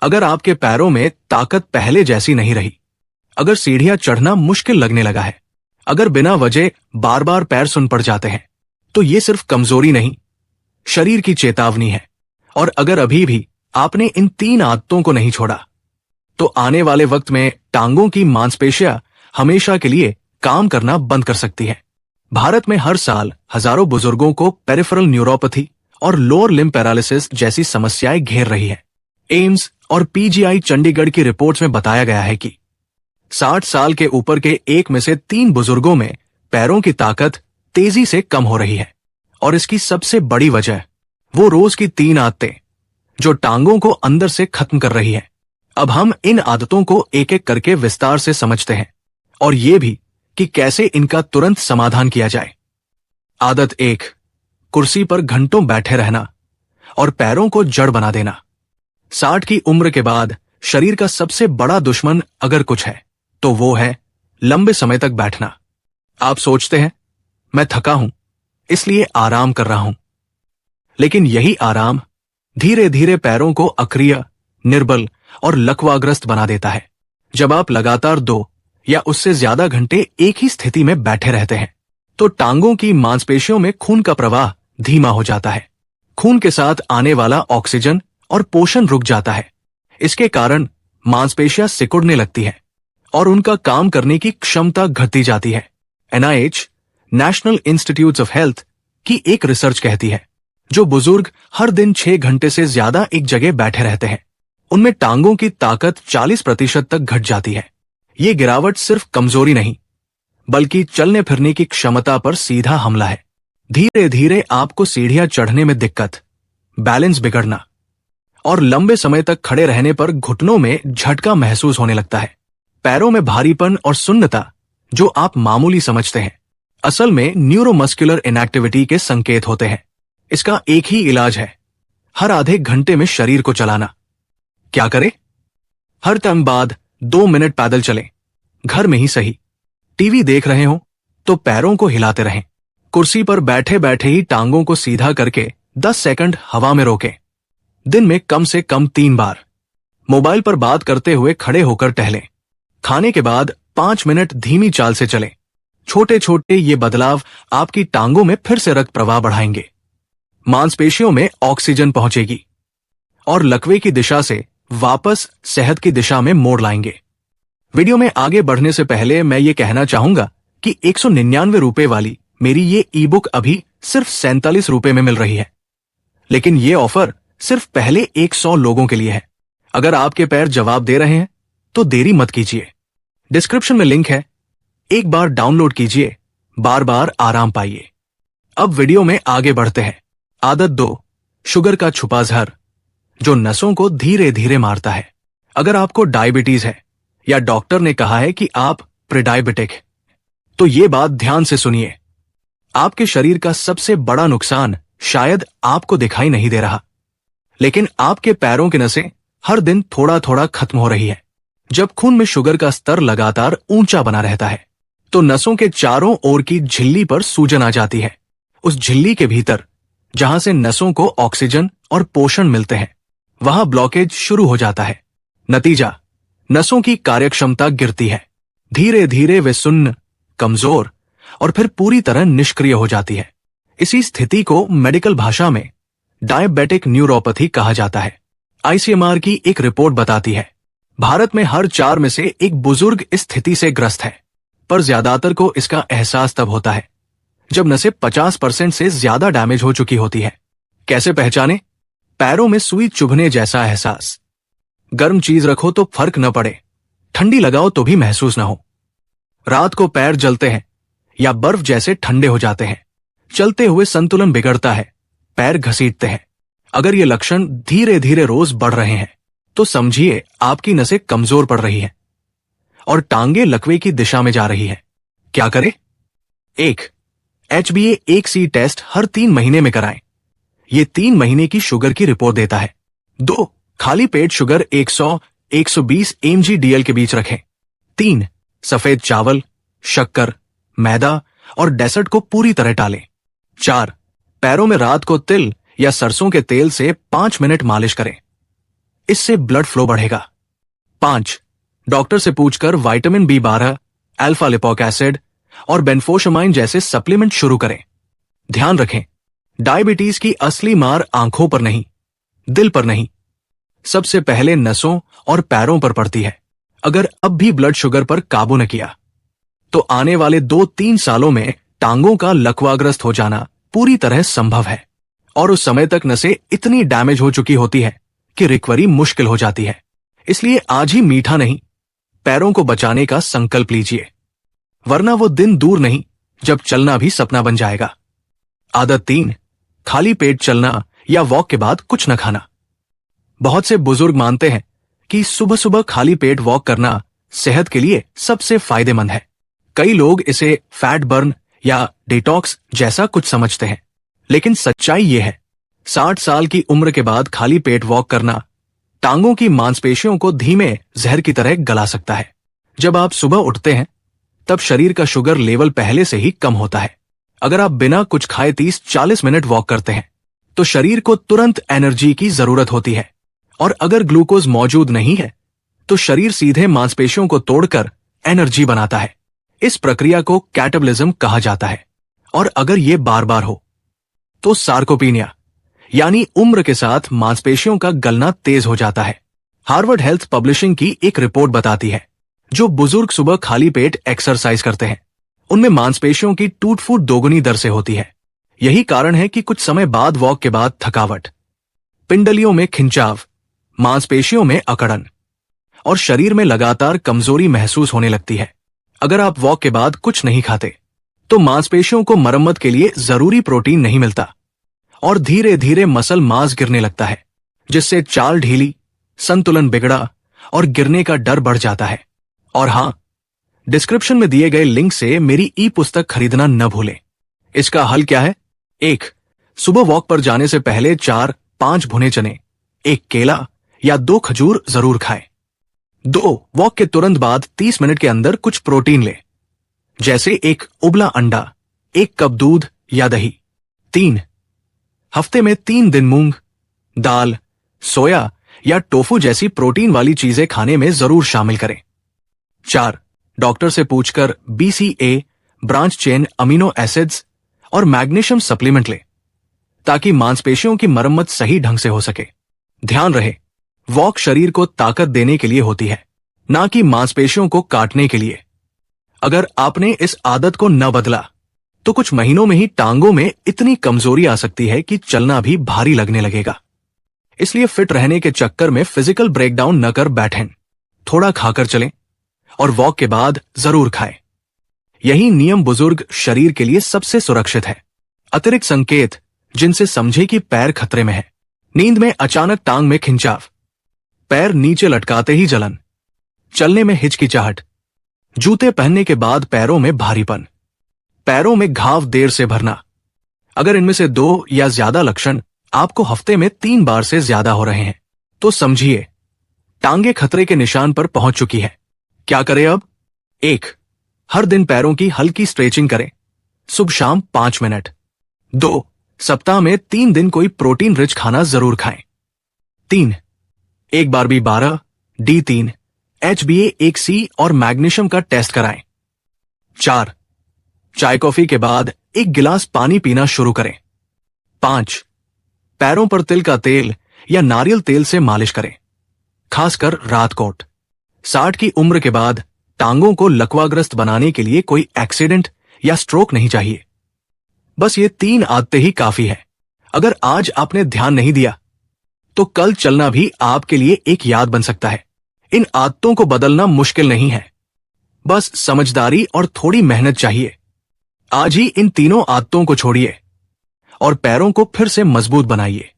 अगर आपके पैरों में ताकत पहले जैसी नहीं रही, अगर सीढ़ियां चढ़ना मुश्किल लगने लगा है, अगर बिना वजह बार बार पैर सुन पड़ जाते हैं, तो ये सिर्फ कमजोरी नहीं, शरीर की चेतावनी है। और अगर अभी भी आपने इन 3 आदतों को नहीं छोड़ा, तो आने वाले वक्त में टांगों की मांसपेशियां हमेशा के लिए काम करना बंद कर सकती हैं। भारत में हर साल हजारों बुजुर्गों को पेरिफेरल न्यूरोपैथी और लोअर लिम्ब पैरालिसिस जैसी समस्याएं घेर रही है। एम्स और पीजीआई चंडीगढ़ की रिपोर्ट्स में बताया गया है कि 60 साल के ऊपर के 1 में से 3 बुजुर्गों में पैरों की ताकत तेजी से कम हो रही है। और इसकी सबसे बड़ी वजह वो रोज की 3 आदतें जो टांगों को अंदर से खत्म कर रही है। अब हम इन आदतों को एक एक करके विस्तार से समझते हैं, और ये भी कि कैसे इनका तुरंत समाधान किया जाए। आदत 1, कुर्सी पर घंटों बैठे रहना और पैरों को जड़ बना देना। 60 की उम्र के बाद शरीर का सबसे बड़ा दुश्मन अगर कुछ है तो वो है लंबे समय तक बैठना। आप सोचते हैं मैं थका हूं इसलिए आराम कर रहा हूं, लेकिन यही आराम धीरे धीरे पैरों को अक्रिय, निर्बल और लकवाग्रस्त बना देता है। जब आप लगातार 2 या उससे ज्यादा घंटे एक ही स्थिति में बैठे रहते हैं, तो टांगों की मांसपेशियों में खून का प्रवाह धीमा हो जाता है। खून के साथ आने वाला ऑक्सीजन और पोषण रुक जाता है। इसके कारण मांसपेशियां सिकुड़ने लगती हैं और उनका काम करने की क्षमता घटती जाती है। NIH, national institutes of health की एक रिसर्च कहती है, जो बुजुर्ग हर दिन 6 घंटे से ज्यादा एक जगह बैठे रहते हैं, उनमें टांगों की ताकत 40% तक घट जाती है। ये गिरावट सिर्फ कमजोरी नहीं, बल्कि चलने फिरने की क्षमता पर सीधा हमला है। धीरे धीरे आपको सीढ़ियां चढ़ने में दिक्कत, बैलेंस बिगड़ना और लंबे समय तक खड़े रहने पर घुटनों में झटका महसूस होने लगता है। पैरों में भारीपन और सुन्नता जो आप मामूली समझते हैं, असल में न्यूरोमस्कुलर इनएक्टिविटी के संकेत होते हैं। इसका एक ही इलाज है, हर आधे घंटे में शरीर को चलाना। क्या करें? हर टाइम बाद 2 मिनट पैदल चलें, घर में ही सही। टीवी देख रहे हो तो पैरों को हिलाते रहें। कुर्सी पर बैठे बैठे ही टांगों को सीधा करके 10 सेकंड हवा में रोकें। दिन में कम से कम 3 बार। मोबाइल पर बात करते हुए खड़े होकर टहलें। खाने के बाद 5 मिनट धीमी चाल से चलें। छोटे छोटे ये बदलाव आपकी टांगों में फिर से रक्त प्रवाह बढ़ाएंगे, मांसपेशियों में ऑक्सीजन पहुंचेगी और लकवे की दिशा से वापस सेहत की दिशा में मोड़ लाएंगे। वीडियो में आगे बढ़ने से पहले मैं ये कहना चाहूंगा कि 199 रुपए वाली मेरी ये ई बुक अभी सिर्फ 47 रुपए में मिल रही है, लेकिन ये ऑफर सिर्फ पहले 100 लोगों के लिए है। अगर आपके पैर जवाब दे रहे हैं तो देरी मत कीजिए, डिस्क्रिप्शन में लिंक है, एक बार डाउनलोड कीजिए, बार बार आराम पाइए। अब वीडियो में आगे बढ़ते हैं। आदत 2, शुगर का छुपा जहर जो नसों को धीरे धीरे मारता है। अगर आपको डायबिटीज है या डॉक्टर ने कहा है कि आप प्रीडायबिटिक, तो ये बात ध्यान से सुनिए। आपके शरीर का सबसे बड़ा नुकसान शायद आपको दिखाई नहीं दे रहा, लेकिन आपके पैरों की नसें हर दिन थोड़ा थोड़ा खत्म हो रही है। जब खून में शुगर का स्तर लगातार ऊंचा बना रहता है, तो नसों के चारों ओर की झिल्ली पर सूजन आ जाती है। उस झिल्ली के भीतर, जहां से नसों को ऑक्सीजन और पोषण मिलते हैं, वहां ब्लॉकेज शुरू हो जाता है। नतीजा, नसों की कार्यक्षमता गिरती है। धीरे धीरे वे सुन्न, कमजोर और फिर पूरी तरह निष्क्रिय हो जाती है। इसी स्थिति को मेडिकल भाषा में डायबिटिक न्यूरोपैथी कहा जाता है। ICMR की एक रिपोर्ट बताती है, भारत में हर 4 में से एक बुजुर्ग इस स्थिति से ग्रस्त है, पर ज्यादातर को इसका एहसास तब होता है जब नसें 50% से ज्यादा डैमेज हो चुकी होती है। कैसे पहचाने? पैरों में सुई चुभने जैसा एहसास, गर्म चीज रखो तो फर्क न पड़े, ठंडी लगाओ तो भी महसूस न हो, रात को पैर जलते हैं या बर्फ जैसे ठंडे हो जाते हैं, चलते हुए संतुलन बिगड़ता है, पैर घसीटते हैं। अगर ये लक्षण धीरे धीरे रोज बढ़ रहे हैं तो समझिए आपकी नसें कमजोर पड़ रही हैं और टांगे लकवे की दिशा में जा रही है। क्या करें? 1. HbA1c टेस्ट हर 3 महीने में कराएं। ये 3 महीने की शुगर की रिपोर्ट देता है। 2. खाली पेट शुगर 100-120 mg/dl के बीच रखें। 3. सफेद चावल, शक्कर, मैदा और डेसर्ट को पूरी तरह टालें। 4. पैरों में रात को तिल या सरसों के तेल से 5 मिनट मालिश करें। इससे ब्लड फ्लो बढ़ेगा। 5. डॉक्टर से पूछकर vitamin B12, alpha lipoic acid और बेनफोशमाइन जैसे सप्लीमेंट शुरू करें। ध्यान रखें, डायबिटीज की असली मार आंखों पर नहीं, दिल पर नहीं, सबसे पहले नसों और पैरों पर पड़ती है। अगर अब भी ब्लड शुगर पर काबू न किया तो आने वाले 2-3 सालों में टांगों का लकवाग्रस्त हो जाना पूरी तरह संभव है, और उस समय तक नसें इतनी डैमेज हो चुकी होती है कि रिकवरी मुश्किल हो जाती है। इसलिए आज ही मीठा नहीं, पैरों को बचाने का संकल्प लीजिए, वरना वो दिन दूर नहीं जब चलना भी सपना बन जाएगा। आदत 3, खाली पेट चलना या वॉक के बाद कुछ न खाना। बहुत से बुजुर्ग मानते हैं कि सुबह सुबह खाली पेट वॉक करना सेहत के लिए सबसे फायदेमंद है। कई लोग इसे फैट बर्न या डिटॉक्स जैसा कुछ समझते हैं, लेकिन सच्चाई ये है, 60 साल की उम्र के बाद खाली पेट वॉक करना टांगों की मांसपेशियों को धीमे जहर की तरह गला सकता है। जब आप सुबह उठते हैं तब शरीर का शुगर लेवल पहले से ही कम होता है। अगर आप बिना कुछ खाए 30-40 मिनट वॉक करते हैं तो शरीर को तुरंत एनर्जी की जरूरत होती है, और अगर ग्लूकोज मौजूद नहीं है तो शरीर सीधे मांसपेशियों को तोड़कर एनर्जी बनाता है। इस प्रक्रिया को कैटाबॉलिज्म कहा जाता है, और अगर यह बार बार हो तो सार्कोपीनिया यानी उम्र के साथ मांसपेशियों का गलना तेज हो जाता है। हार्वर्ड हेल्थ पब्लिशिंग की एक रिपोर्ट बताती है, जो बुजुर्ग सुबह खाली पेट एक्सरसाइज करते हैं उनमें मांसपेशियों की टूट फूट दोगुनी दर से होती है। यही कारण है कि कुछ समय बाद वॉक के बाद थकावट, पिंडलियों में खिंचाव, मांसपेशियों में अकड़न और शरीर में लगातार कमजोरी महसूस होने लगती है। अगर आप वॉक के बाद कुछ नहीं खाते तो मांसपेशियों को मरम्मत के लिए जरूरी प्रोटीन नहीं मिलता और धीरे धीरे मसल मास गिरने लगता है, जिससे चाल ढीली, संतुलन बिगड़ा और गिरने का डर बढ़ जाता है। और हाँ, डिस्क्रिप्शन में दिए गए लिंक से मेरी ई पुस्तक खरीदना न भूलें। इसका हल क्या है? 1. सुबह वॉक पर जाने से पहले 4-5 भुने चने, 1 केला या 2 खजूर जरूर खाएं। 2. वॉक के तुरंत बाद 30 मिनट के अंदर कुछ प्रोटीन लें, जैसे 1 उबला अंडा, 1 कप दूध या दही। 3. हफ्ते में 3 दिन मूंग, दाल, सोया या टोफू जैसी प्रोटीन वाली चीजें खाने में जरूर शामिल करें। 4. डॉक्टर से पूछकर BCA, branch chain amino acids और मैग्नीशियम सप्लीमेंट लें, ताकि मांसपेशियों की मरम्मत सही ढंग से हो सके। ध्यान रहे, वॉक शरीर को ताकत देने के लिए होती है, ना कि मांसपेशियों को काटने के लिए। अगर आपने इस आदत को न बदला तो कुछ महीनों में ही टांगों में इतनी कमजोरी आ सकती है कि चलना भी भारी लगने लगेगा। इसलिए फिट रहने के चक्कर में फिजिकल ब्रेकडाउन न कर बैठें, थोड़ा खाकर चलें और वॉक के बाद जरूर खाएं। यही नियम बुजुर्ग शरीर के लिए सबसे सुरक्षित है। अतिरिक्त संकेत जिनसे समझे कि पैर खतरे में है: नींद में अचानक टांग में खिंचाव, पैर नीचे लटकाते ही जलन, चलने में हिचकिचाहट, जूते पहनने के बाद पैरों में भारीपन, पैरों में घाव देर से भरना। अगर इनमें से 2 या ज्यादा लक्षण आपको हफ्ते में 3 बार से ज्यादा हो रहे हैं तो समझिए टांगे खतरे के निशान पर पहुंच चुकी है। क्या करें अब? 1. हर दिन पैरों की हल्की स्ट्रेचिंग करें, सुबह शाम 5 मिनट। 2. सप्ताह में 3 दिन कोई प्रोटीन रिच खाना जरूर खाएं। 3. एक बार B12, D3, HbA1c और मैग्नीशियम का टेस्ट कराएं। 4. चाय कॉफी के बाद 1 गिलास पानी पीना शुरू करें। 5. पैरों पर तिल का तेल या नारियल तेल से मालिश करें, खासकर रात को। 60 की उम्र के बाद टांगों को लकवाग्रस्त बनाने के लिए कोई एक्सीडेंट या स्ट्रोक नहीं चाहिए। बस ये 3 आदतें ही काफी है। अगर आज आपने ध्यान नहीं दिया तो कल चलना भी आपके लिए एक याद बन सकता है। इन आदतों को बदलना मुश्किल नहीं है, बस समझदारी और थोड़ी मेहनत चाहिए। आज ही इन तीनों आदतों को छोड़िए और पैरों को फिर से मजबूत बनाइए।